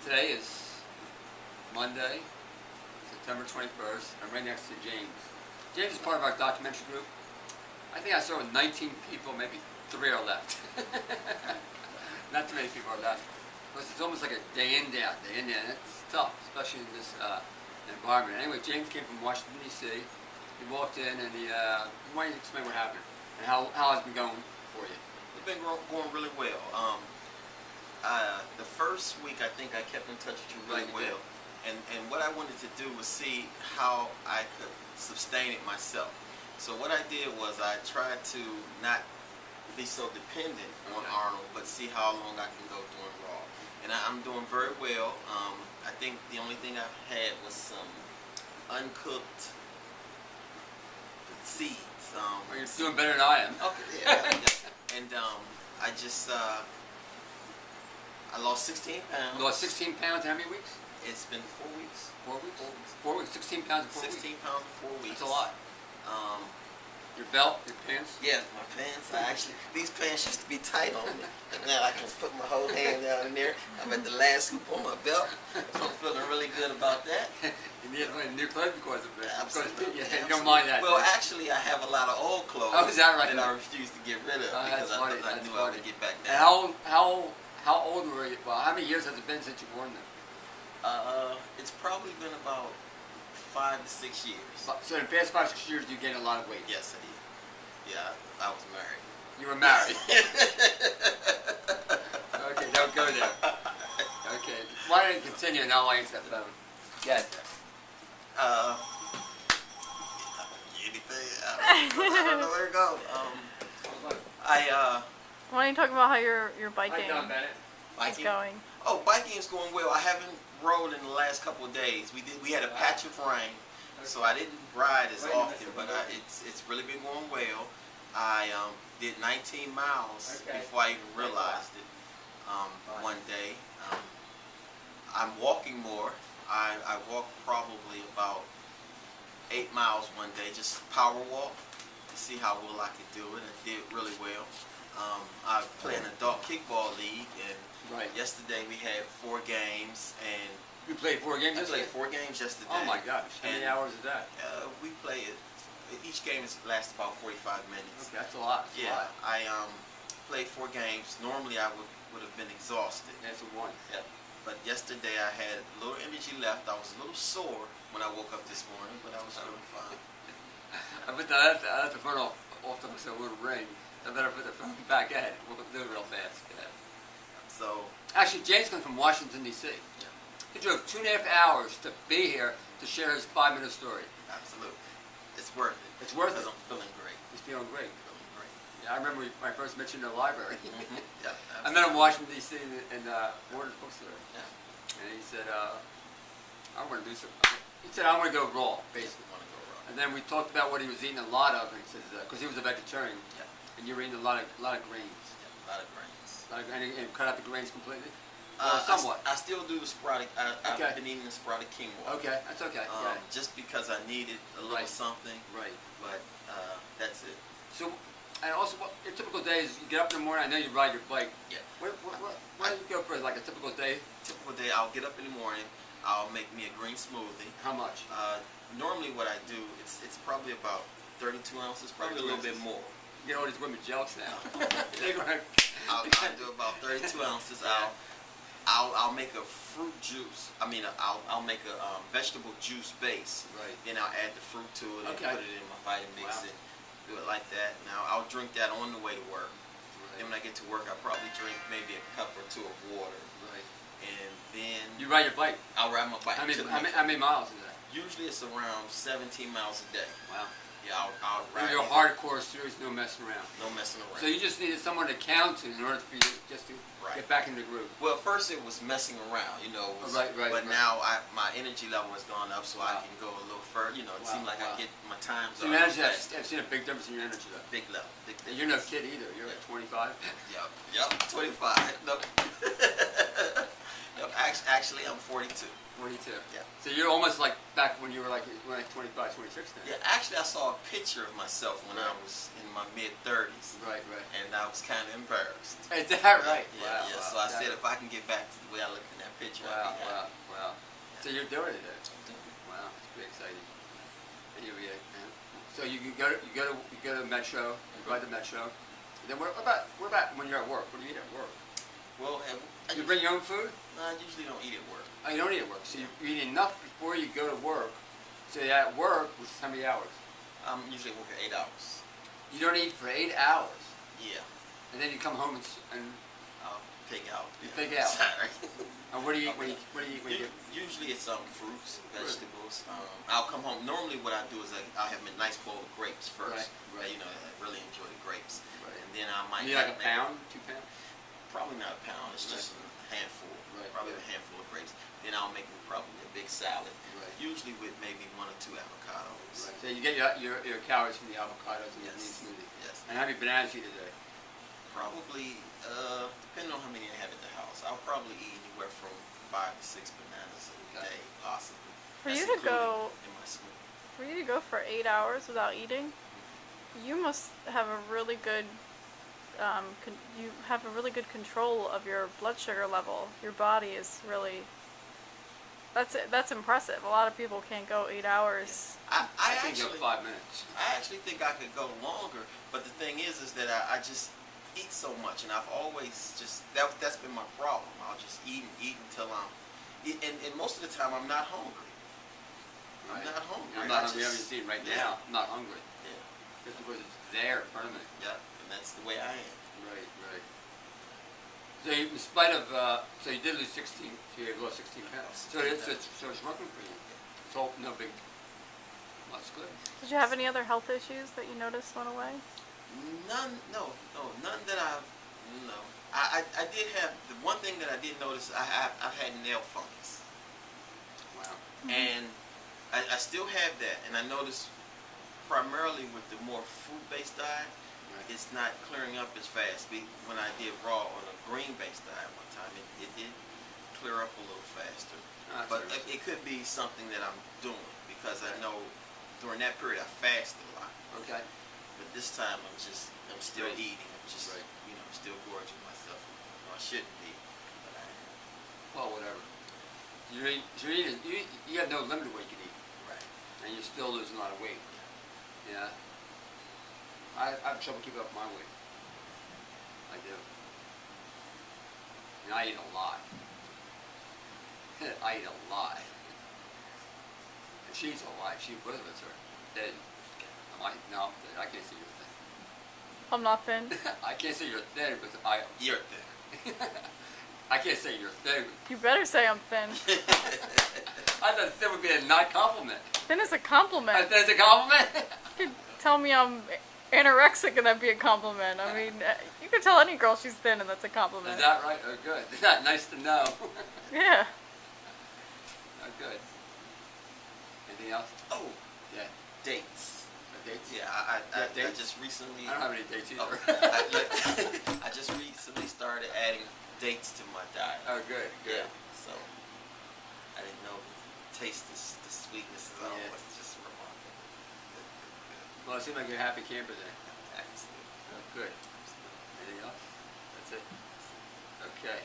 Today is Monday, September 21st. I'm right next to James. James is part of our documentary group. I think I saw with 19 people, maybe 3 are left. Not too many people are left. Because it's almost like a day in, day out, day in, day out. It's tough, especially in this environment. Anyway, James came from Washington, D.C. He walked in and why don't you explain what happened and how it's been going for you? It's been going really well. The first week, I think I kept in touch with you really well. And what I wanted to do was see how I could sustain it myself. So what I did was I tried to not be so dependent on Arnold, but see how long I can go doing Raw. And I'm doing very well. I think the only thing I've had was some uncooked seeds. Well, you're doing better than I am. Okay, yeah. And I just I lost 16 pounds. You lost 16 pounds in how many weeks? It's been 4 weeks. 4 weeks? 4 weeks. 16 pounds in 4 weeks? 16 pounds in 4 weeks. That's a lot. Your belt, your pants? Yeah, my pants. These pants used to be tight on me. And now I can put my whole hand down in there. I'm at the last hoop on my belt. So I'm feeling really good about that. You need new clothes because of it. Absolutely. Yeah, you don't mind that. Well, actually, I have a lot of old clothes. Oh, is that right? And I refuse to get rid of because I knew I would get back down. And how old were you? Well, how many years has it been since you've worn them? It's probably been about 5 to 6 years. So in the past 5 to 6 years, you gained a lot of weight? Yes, I did. Yeah, I was married. You were married? Okay, don't go there. Okay, why don't you continue and I'll answer that phone. Yes. Anything? I don't know where to go. Why don't you talk about how your biking Hi, Don Bennett. is going? Oh, biking is going well. I haven't rode in the last couple of days. We had a patch of rain, so I didn't ride as often, but it's really been going well. I did 19 miles before I even realized it one day. I'm walking more. I walked probably about 8 miles one day, just power walk to see how well I could do it. I did really well. I play in an adult kickball league, and yesterday we had 4 games, and you played 4 games yesterday? I played 4 games yesterday. Oh my gosh! How many hours is that? We play it. Each game lasts about 45 minutes. Okay, that's a lot. Yeah, I played 4 games. Normally I would have been exhausted. That's a 1. Yeah. But yesterday I had a little energy left. I was a little sore when I woke up this morning, but I was feeling fine. I had the phone off the hook so it wouldn't ring. I better put the phone back at it. We'll do it real fast. So actually, James comes from Washington, D.C. Yeah. He drove 2.5 hours to be here to share his 5-minute story. Absolutely. It's worth it. It's worth it. Because I'm feeling great. He's feeling great. Feeling great. Yeah, I remember when I first met you in the library. Yeah, I met him in Washington, D.C. in Warner's bookstore. Yeah. And he said, I want to do something. He said, I want to go raw, basically. Want to go raw. And then we talked about what he was eating a lot of. And he says, because he was a vegetarian. Yeah. And you were eating a lot of grains. Yeah, a lot of grains. And cut out the grains completely? Somewhat. I still do the sporadic. I've been eating the sporadic quinoa. Okay, that's okay. Just because I needed a little something. Right. But that's it. So, and also, your typical day is you get up in the morning. I know you ride your bike. Yeah. Where do you go for like a typical day? Typical day, I'll get up in the morning. I'll make me a green smoothie. How much? Normally, what I do, it's probably about 32 ounces, probably a little bit more. You get all these women jealous now. I'll do about 32 ounces. I'll make a fruit juice. I'll make a vegetable juice base. Right. Then I'll add the fruit to it and put it in my Vitamix and do it like that. Now I'll drink that on the way to work. Right. Then when I get to work, I'll probably drink maybe a cup or 2 of water. Right. And then you ride your bike. I'll ride my bike. How many miles is that? Usually it's around 17 miles a day. Wow. Yeah, I'll ride. You're hardcore, serious, no messing around. No messing around. So you just needed someone to count to in order for you just to get back in the groove. Well, first it was messing around, But now my energy level has gone up, so I can go a little further. It seems like I get my times up. So your energy, I've seen a big difference in your energy level. Big level. And you're no kid either. You're like 25. Yep. 25. Nope. Actually, I'm 42. 42. Yeah. So you're almost like back when you were like 25, 26 then. Yeah, actually I saw a picture of myself when I was in my mid-30s. Right. And I was kind of embarrassed. Is that right? Yeah, so I said if I can get back to the way I looked in that picture, Wow, be wow, happy. wow. So you're doing it then? I'm doing it. Wow, it's pretty exciting. And you'll be, so you go to Metro, you ride the Metro. And then what about when you're at work? What do you eat at work? Well, You bring your own food? No, I usually don't eat at work. Oh, you don't eat at work. So you eat enough before you go to work. So you're at work, which is how many hours? I'm usually at work at 8 hours. You don't eat for 8 hours. Yeah, And then you come home and I'll pig out. You pig out. Sorry. and what do you eat when you Usually it's fruits, vegetables. I'll come home. Normally what I do is I'll have a nice bowl of grapes first. Right. You know, I really enjoy the grapes. Right. And then I might You need like a have pound, 2 pounds? probably not a pound. It's Right. just a handful. Right. Probably a handful of grapes. Then I'll make me probably a big salad. Right. Usually with maybe 1 or 2 avocados. Right. So you get your calories from the avocados and the Yes. smoothie. Yes. And how many bananas you eat a day? Probably, depending on how many I have at the house, I'll probably eat anywhere from 5 to 6 bananas a Okay. day, possibly. For That's you to including go, in my smoothie. for you to go for 8 hours without eating, you must have a really good, you have a really good control of your blood sugar level. Your body is really, that's impressive. A lot of people can't go 8 hours. I think actually, 5 minutes. I actually think I could go longer, but the thing is that I just eat so much, and I've always just that's been my problem. I'll just eat and eat until and most of the time I'm not hungry. I'm Right. not hungry. I'm not I hungry. I'm just- just eating right yeah. now. I'm not hungry. Yeah, Just because it's there in front of me. yeah, and that's the way I am. Right, right. So you, in spite of, so you did lose 16, so you lost 16 pounds. So it's working for you. It's all, no big, that's good. Did you have any other health issues that you noticed went away? None that I did have. The one thing that I did notice, I've had nail fungus, Wow. and I still have that, and I noticed primarily with the more fruit-based diet, Right. it's not clearing up as fast. When I did raw on a green-based diet one time, it did clear up a little faster. Oh, that's But interesting. it could be something that I'm doing, because I know during that period I fasted a lot. Okay. But this time I'm still Right. eating. I'm just, Right. still gorging myself. I shouldn't be, but I am. Well, whatever. You have no limit to what you can eat, Right. and you're still losing a lot of weight. Yeah. I have trouble keeping up my weight. I do. And I eat a lot. I eat a lot. And she eats a lot. Both of us are dead. No, I can't say you're I'm not thin. thin. I can't say you're thin because You're thin. I can't say you're thin. You better say I'm thin. I thought thin would be a not compliment. Thin is a compliment. Thin is a compliment? You could tell me I'm anorexic and that'd be a compliment. I mean, you could tell any girl she's thin and that's a compliment. Is that right? Oh, good. Nice to know. Yeah. Oh, good. Anything else? Oh, Yeah. dates. Dates? Yeah, I dates? just recently. I don't have any dates either. Oh, I just recently started adding dates to my diet. Oh, good. Good. Yeah. So I didn't know the sweetness is all. Yeah. It's just remarkable. Good. Well, it seems like you're a happy camper then. Absolutely. Oh, good. Anything else? That's it. Okay.